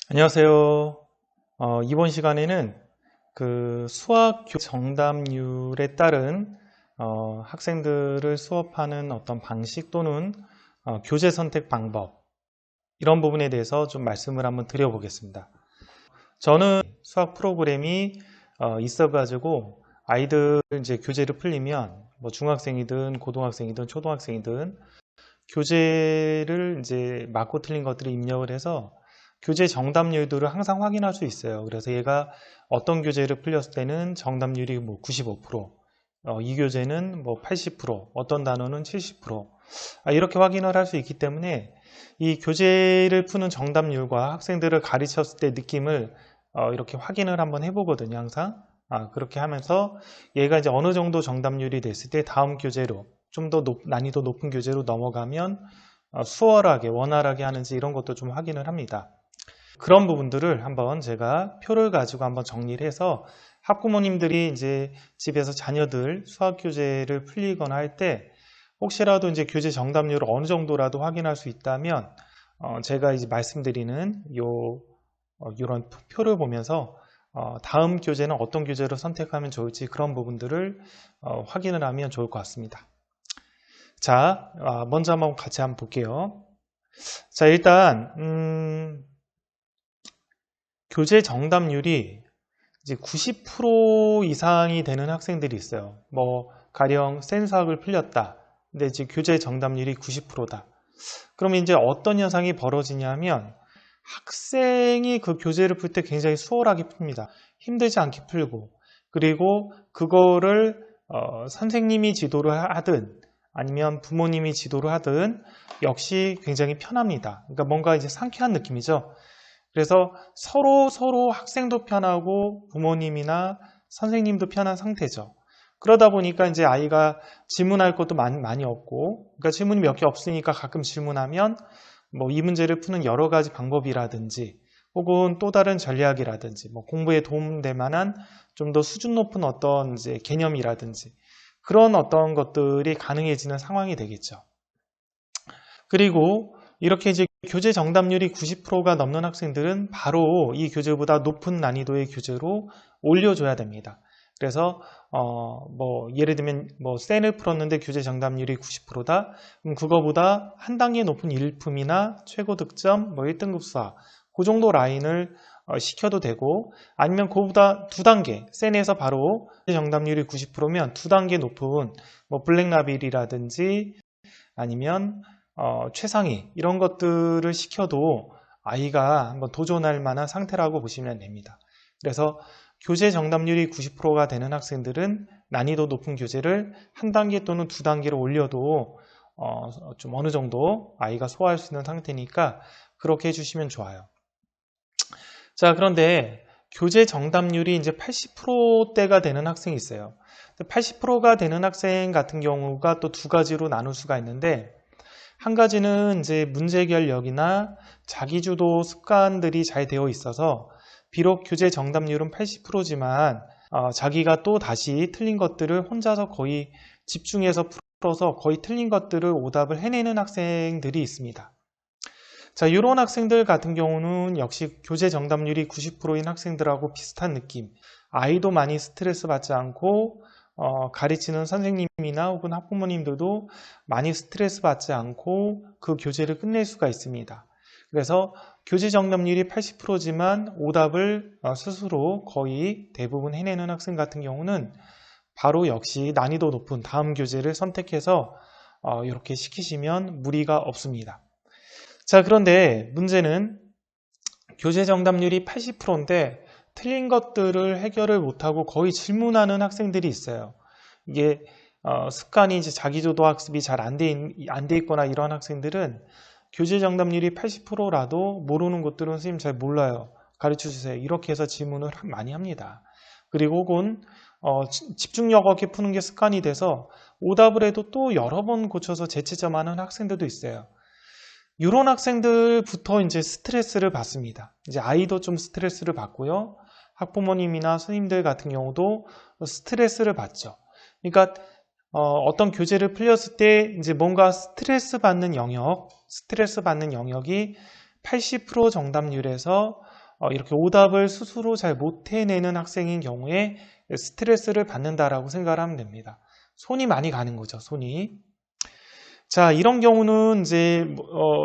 안녕하세요. 이번 시간에는 그 수학 정답률에 따른 학생들을 수업하는 어떤 방식 또는 교재 선택 방법 이런 부분에 대해서 좀 말씀을 한번 드려보겠습니다. 저는 수학 프로그램이 있어가지고 아이들 이제 교재를 풀리면 뭐 중학생이든 고등학생이든 초등학생이든 교재를 이제 맞고 틀린 것들을 입력을 해서 교재 정답률들을 항상 확인할 수 있어요. 그래서 얘가 어떤 교재를 풀렸을 때는 정답률이 뭐 95%, 이 교재는 뭐 80%, 어떤 단어는 70%, 이렇게 확인을 할 수 있기 때문에 이 교재를 푸는 정답률과 학생들을 가르쳤을 때 느낌을 이렇게 확인을 한번 해보거든요, 항상. 그렇게 하면서 얘가 이제 어느 정도 정답률이 됐을 때 다음 교재로 좀 더 난이도 높은 교재로 넘어가면 수월하게 원활하게 하는지 이런 것도 좀 확인을 합니다. 그런 부분들을 한번 제가 표를 가지고 한번 정리를 해서 학부모님들이 이제 집에서 자녀들 수학 교재를 풀리거나 할 때 혹시라도 이제 교재 정답률을 어느 정도라도 확인할 수 있다면 제가 이제 말씀드리는 이런 표를 보면서 다음 교재는 어떤 교재로 선택하면 좋을지 그런 부분들을 확인을 하면 좋을 것 같습니다. 자, 먼저 한번 같이 한번 볼게요. 자, 일단 교재 정답률이 이제 90% 이상이 되는 학생들이 있어요. 뭐 가령 센 수학을 풀렸다. 근데 이제 교재 정답률이 90%다. 그러면 이제 어떤 현상이 벌어지냐면 학생이 그 교재를 풀 때 굉장히 수월하게 풉니다. 힘들지 않게 풀고 그리고 그거를 선생님이 지도를 하든 아니면 부모님이 지도를 하든 역시 굉장히 편합니다. 그러니까 뭔가 이제 상쾌한 느낌이죠. 그래서 서로 학생도 편하고 부모님이나 선생님도 편한 상태죠. 그러다 보니까 이제 아이가 질문할 것도 많이 없고, 그러니까 질문이 몇 개 없으니까 가끔 질문하면 뭐 이 문제를 푸는 여러 가지 방법이라든지 혹은 또 다른 전략이라든지 뭐 공부에 도움될 만한 좀 더 수준 높은 어떤 이제 개념이라든지 그런 어떤 것들이 가능해지는 상황이 되겠죠. 그리고 이렇게 이제 교재 정답률이 90%가 넘는 학생들은 바로 이 교재보다 높은 난이도의 교재로 올려줘야 됩니다. 그래서 뭐 예를 들면 뭐 센을 풀었는데 교재 정답률이 90%다. 그럼 그거보다 한 단계 높은 일품이나 최고 득점, 뭐 1등급 수학 그 정도 라인을 시켜도 되고 아니면 그거보다 두 단계 센에서 바로 정답률이 90%면 두 단계 높은 뭐 블랙라벨이라든지 아니면 최상위 이런 것들을 시켜도 아이가 한번 도전할 만한 상태라고 보시면 됩니다. 그래서 교재 정답률이 90%가 되는 학생들은 난이도 높은 교재를 한 단계 또는 두 단계로 올려도 좀 어느 정도 아이가 소화할 수 있는 상태니까 그렇게 해주시면 좋아요. 자, 그런데 교재 정답률이 이제 80%대가 되는 학생이 있어요. 80%가 되는 학생 같은 경우가 또 두 가지로 나눌 수가 있는데 한 가지는 이제 문제 해결력이나 자기주도 습관들이 잘 되어 있어서 비록 교재 정답률은 80%지만 자기가 또 다시 틀린 것들을 혼자서 거의 집중해서 풀어서 거의 틀린 것들을 오답을 해내는 학생들이 있습니다. 자, 이런 학생들 같은 경우는 역시 교재 정답률이 90%인 학생들하고 비슷한 느낌. 아이도 많이 스트레스 받지 않고 가르치는 선생님이나 혹은 학부모님들도 많이 스트레스 받지 않고 그 교재를 끝낼 수가 있습니다. 그래서 교재 정답률이 80%지만 오답을 스스로 거의 대부분 해내는 학생 같은 경우는 바로 역시 난이도 높은 다음 교재를 선택해서 이렇게 시키시면 무리가 없습니다. 자, 그런데 문제는 교재 정답률이 80%인데 틀린 것들을 해결을 못하고 거의 질문하는 학생들이 있어요. 이게 습관이 이제 자기주도 학습이 잘 안 돼 있거나 이런 학생들은 교재 정답률이 80%라도 모르는 것들은 선생님 잘 몰라요. 가르쳐 주세요. 이렇게 해서 질문을 많이 합니다. 그리고 혹은 집중력 없게 푸는 게 습관이 돼서 오답을 해도 또 여러 번 고쳐서 재채점하는 학생들도 있어요. 이런 학생들부터 이제 스트레스를 받습니다. 이제 아이도 좀 스트레스를 받고요. 학부모님이나 선생님들 같은 경우도 스트레스를 받죠. 그러니까 어떤 교재를 풀렸을 때 이제 뭔가 스트레스 받는 영역이 80% 정답률에서 이렇게 오답을 스스로 잘 못 해내는 학생인 경우에 스트레스를 받는다라고 생각을 하면 됩니다. 손이 많이 가는 거죠, 손이. 자, 이런 경우는 이제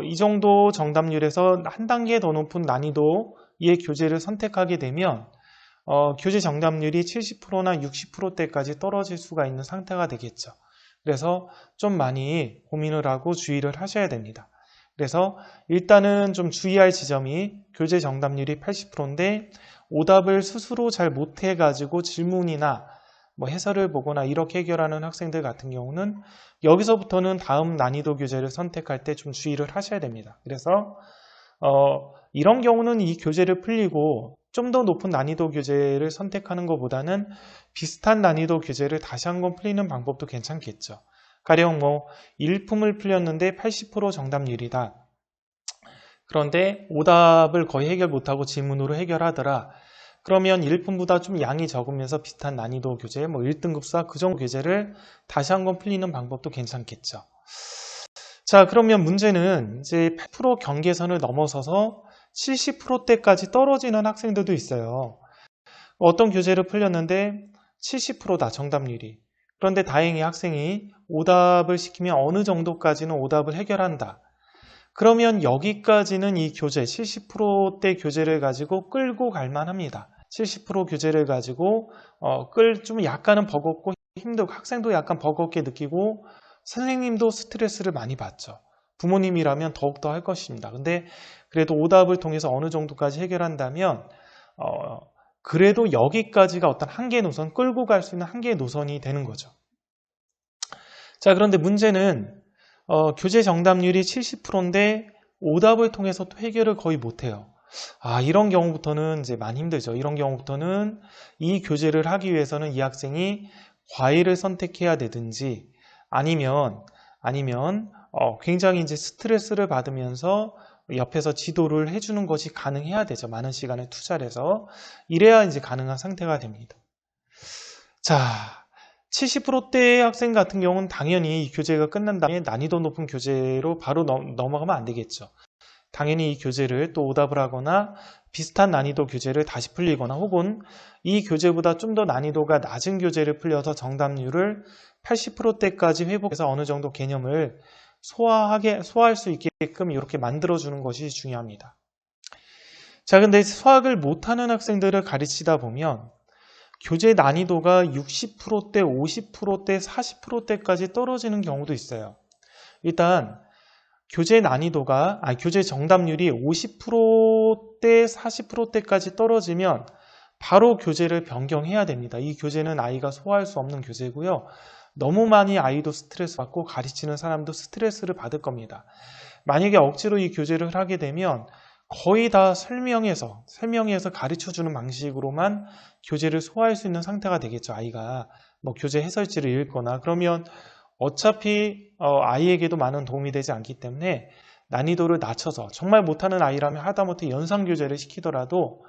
이 정도 정답률에서 한 단계 더 높은 난이도의 교재를 선택하게 되면 교재 정답률이 70%나 60%대까지 떨어질 수가 있는 상태가 되겠죠. 그래서 좀 많이 고민을 하고 주의를 하셔야 됩니다. 그래서 일단은 좀 주의할 지점이 교재 정답률이 80%인데 오답을 스스로 잘 못해가지고 질문이나 뭐 해설을 보거나 이렇게 해결하는 학생들 같은 경우는 여기서부터는 다음 난이도 교재를 선택할 때 좀 주의를 하셔야 됩니다. 그래서 이런 경우는 이 교재를 풀리고 좀 더 높은 난이도 교재를 선택하는 것보다는 비슷한 난이도 교재를 다시 한번 풀리는 방법도 괜찮겠죠. 가령 뭐 일품을 풀렸는데 80% 정답률이다. 그런데 오답을 거의 해결 못하고 지문으로 해결하더라. 그러면 1품보다 좀 양이 적으면서 비슷한 난이도 교재, 뭐 1등급 수학 그 정도 교재를 다시 한번 풀리는 방법도 괜찮겠죠. 자, 그러면 문제는 이제 8% 경계선을 넘어서서 70%대까지 떨어지는 학생들도 있어요. 어떤 교재를 풀렸는데 70%다, 정답률이. 그런데 다행히 학생이 오답을 시키면 어느 정도까지는 오답을 해결한다. 그러면 여기까지는 이 교재, 70%대 교재를 가지고 끌고 갈 만합니다. 70% 교재를 가지고 좀 약간은 버겁고 힘들고 학생도 약간 버겁게 느끼고 선생님도 스트레스를 많이 받죠. 부모님이라면 더욱더 할 것입니다. 근데 그래도 오답을 통해서 어느 정도까지 해결한다면 그래도 여기까지가 어떤 한계 노선, 끌고 갈 수 있는 한계 노선이 되는 거죠. 자, 그런데 문제는 교재 정답률이 70%인데 오답을 통해서 또 해결을 거의 못해요. 이런 경우부터는 이제 많이 힘들죠. 이런 경우부터는 이 교재를 하기 위해서는 이 학생이 과외를 선택해야 되든지 아니면 굉장히 이제 스트레스를 받으면서 옆에서 지도를 해주는 것이 가능해야 되죠. 많은 시간을 투자를 해서. 이래야 이제 가능한 상태가 됩니다. 자, 70%대의 학생 같은 경우는 당연히 이 교재가 끝난 다음에 난이도 높은 교재로 바로 넘어가면 안 되겠죠. 당연히 이 교재를 또 오답을 하거나 비슷한 난이도 교재를 다시 풀리거나 혹은 이 교재보다 좀 더 난이도가 낮은 교재를 풀려서 정답률을 80%대까지 회복해서 어느 정도 개념을 소화할 수 있게끔 이렇게 만들어주는 것이 중요합니다. 자, 근데 수학을 못하는 학생들을 가르치다 보면 교재 난이도가 60%대, 50%대, 40%대까지 떨어지는 경우도 있어요. 일단 교재 정답률이 50%대, 40%대까지 떨어지면 바로 교재를 변경해야 됩니다. 이 교재는 아이가 소화할 수 없는 교재고요. 너무 많이 아이도 스트레스 받고 가르치는 사람도 스트레스를 받을 겁니다. 만약에 억지로 이 교재를 하게 되면 거의 다 설명해서 가르쳐주는 방식으로만 교재를 소화할 수 있는 상태가 되겠죠. 아이가 뭐 교재 해설지를 읽거나 그러면 어차피 아이에게도 많은 도움이 되지 않기 때문에 난이도를 낮춰서 정말 못하는 아이라면 하다못해 연상교재를 시키더라도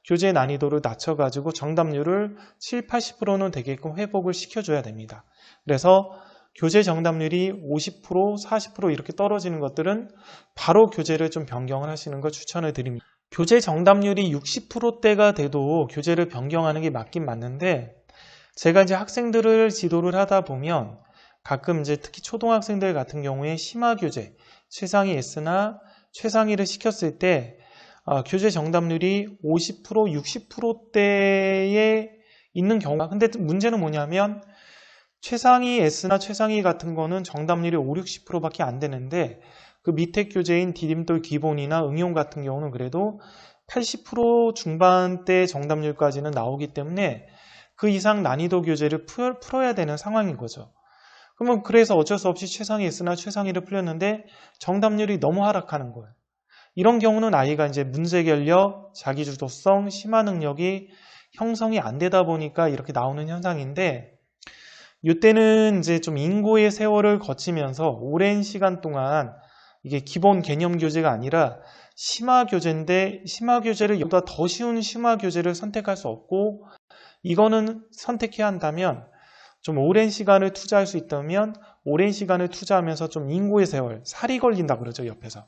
교재 난이도를 낮춰가지고 정답률을 7, 80%는 되게끔 회복을 시켜줘야 됩니다. 그래서 교재 정답률이 50%, 40% 이렇게 떨어지는 것들은 바로 교재를 좀 변경을 하시는 걸 추천을 드립니다. 교재 정답률이 60%대가 돼도 교재를 변경하는 게 맞긴 맞는데 제가 이제 학생들을 지도를 하다 보면 가끔 이제 특히 초등학생들 같은 경우에 심화 교재, 최상위 S나 최상위를 시켰을 때 교재 정답률이 50%, 60%대에 있는 경우가 근데 문제는 뭐냐면 최상위 S나 최상위 같은 거는 정답률이 5, 60%밖에 안 되는데 그 밑에 교재인 디딤돌 기본이나 응용 같은 경우는 그래도 80% 중반대 정답률까지는 나오기 때문에 그 이상 난이도 교재를 풀어야 되는 상황인 거죠. 그러면 그래서 어쩔 수 없이 최상위 S나 최상위를 풀렸는데 정답률이 너무 하락하는 거예요. 이런 경우는 아이가 이제 문제결력, 자기주도성, 심화 능력이 형성이 안 되다 보니까 이렇게 나오는 현상인데 이때는 이제 좀 인고의 세월을 거치면서 오랜 시간 동안 이게 기본 개념 교재가 아니라 심화 교재인데 심화 교재를 보다 더 쉬운 심화 교재를 선택할 수 없고 이거는 선택해야 한다면 좀 오랜 시간을 투자할 수 있다면 오랜 시간을 투자하면서 좀 인고의 세월, 살이 걸린다 그러죠, 옆에서.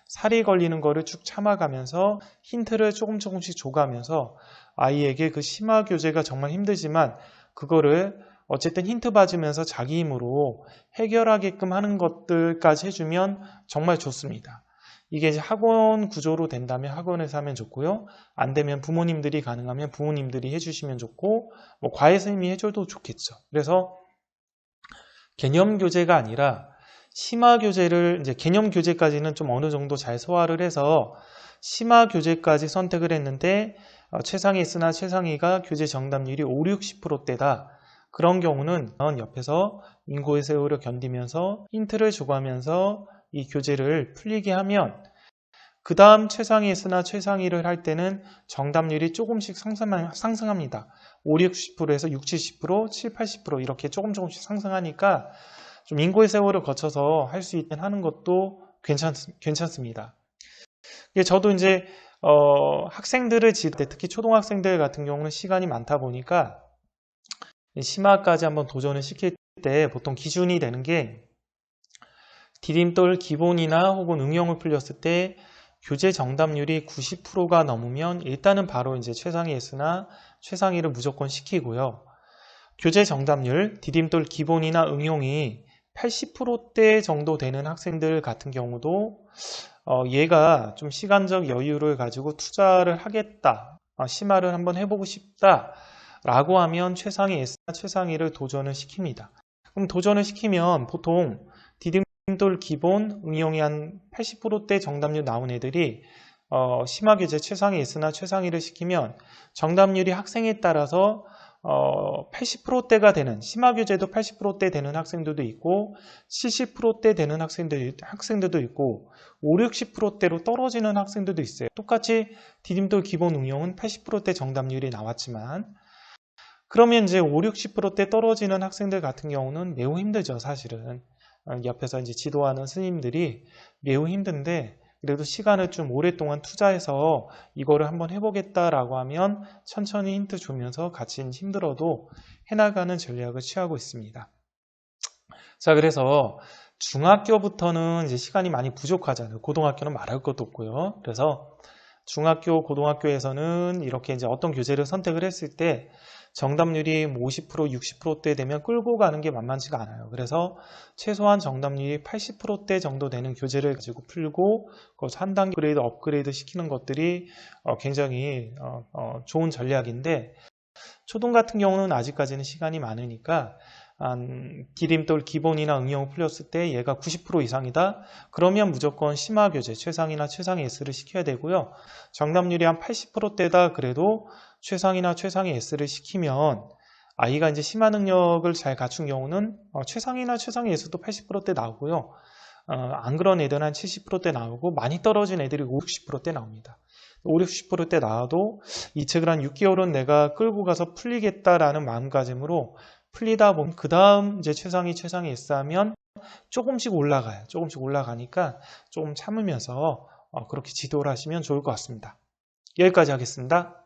살이 걸리는 거를 쭉 참아가면서 힌트를 조금씩 줘가면서 아이에게 그 심화 교재가 정말 힘들지만 그거를 어쨌든 힌트 받으면서 자기 힘으로 해결하게끔 하는 것들까지 해주면 정말 좋습니다. 이게 이제 학원 구조로 된다면 학원에서 하면 좋고요. 안 되면 부모님들이 가능하면 부모님들이 해주시면 좋고, 뭐 과외 선생님이 해줘도 좋겠죠. 그래서 개념 교재가 아니라 심화 교재를 이제 개념 교재까지는 좀 어느 정도 잘 소화를 해서 심화 교재까지 선택을 했는데 최상위 S나 최상위가 교재 정답률이 5, 60%대다. 그런 경우는 옆에서 인고의 세월을 견디면서 힌트를 줘가면서 이 교재를 풀리게 하면 그 다음 최상위 S나 최상위를 할 때는 정답률이 조금씩 상승합니다. 5, 60%에서 60, 70%, 7, 80% 이렇게 조금씩 상승하니까 좀 인고의 세월을 거쳐서 할 수 있는 하는 것도 괜찮습니다. 저도 이제 학생들을 지을 때 특히 초등학생들 같은 경우는 시간이 많다 보니까 심화까지 한번 도전을 시킬 때 보통 기준이 되는 게 디딤돌 기본이나 혹은 응용을 풀렸을 때 교재 정답률이 90%가 넘으면 일단은 바로 이제 최상위 S나 최상위를 무조건 시키고요. 교재 정답률, 디딤돌 기본이나 응용이 80%대 정도 되는 학생들 같은 경우도 얘가 좀 시간적 여유를 가지고 투자를 하겠다, 심화를 한번 해보고 싶다 라고 하면 최상위 S나 최상위를 도전을 시킵니다. 그럼 도전을 시키면 보통 디딤돌 기본, 응용이 한 80%대 정답률 나온 애들이 심화 교재 최상위 S나 최상위를 시키면 정답률이 학생에 따라서 80%대가 되는, 심화 교재도 80%대 되는 학생들도 있고 70%대 되는 학생들도 있고 5, 60%대로 떨어지는 학생들도 있어요. 똑같이 디딤돌 기본 응용은 80%대 정답률이 나왔지만 그러면 이제 5, 60%대 떨어지는 학생들 같은 경우는 매우 힘들죠, 사실은. 옆에서 이제 지도하는 스님들이 매우 힘든데 그래도 시간을 좀 오랫동안 투자해서 이거를 한번 해보겠다라고 하면 천천히 힌트 주면서 같이 힘들어도 해나가는 전략을 취하고 있습니다. 자, 그래서 중학교부터는 이제 시간이 많이 부족하잖아요. 고등학교는 말할 것도 없고요. 그래서 중학교, 고등학교에서는 이렇게 이제 어떤 교재를 선택을 했을 때 정답률이 50%, 60%대 되면 끌고 가는 게 만만치가 않아요. 그래서 최소한 정답률이 80%대 정도 되는 교재를 가지고 풀고 거기서 한 단계 업그레이드 시키는 것들이 굉장히 좋은 전략인데 초등 같은 경우는 아직까지는 시간이 많으니까 디딤돌 기본이나 응용을 풀렸을 때 얘가 90% 이상이다? 그러면 무조건 심화 교재 최상이나 최상위 S를 시켜야 되고요. 정답률이 한 80%대다 그래도 최상이나 최상위 S를 시키면 아이가 이제 심화 능력을 잘 갖춘 경우는 최상이나 최상위 S도 80%대 나오고요. 안 그런 애들은 한 70%대 나오고 많이 떨어진 애들이 5, 60%대 나옵니다. 5, 60%대 나와도 이 책을 한 6개월은 내가 끌고 가서 풀리겠다라는 마음가짐으로 풀리다 보면 그 다음 이제 최상위 S 하면 조금씩 올라가요. 조금씩 올라가니까 조금 참으면서 그렇게 지도를 하시면 좋을 것 같습니다. 여기까지 하겠습니다.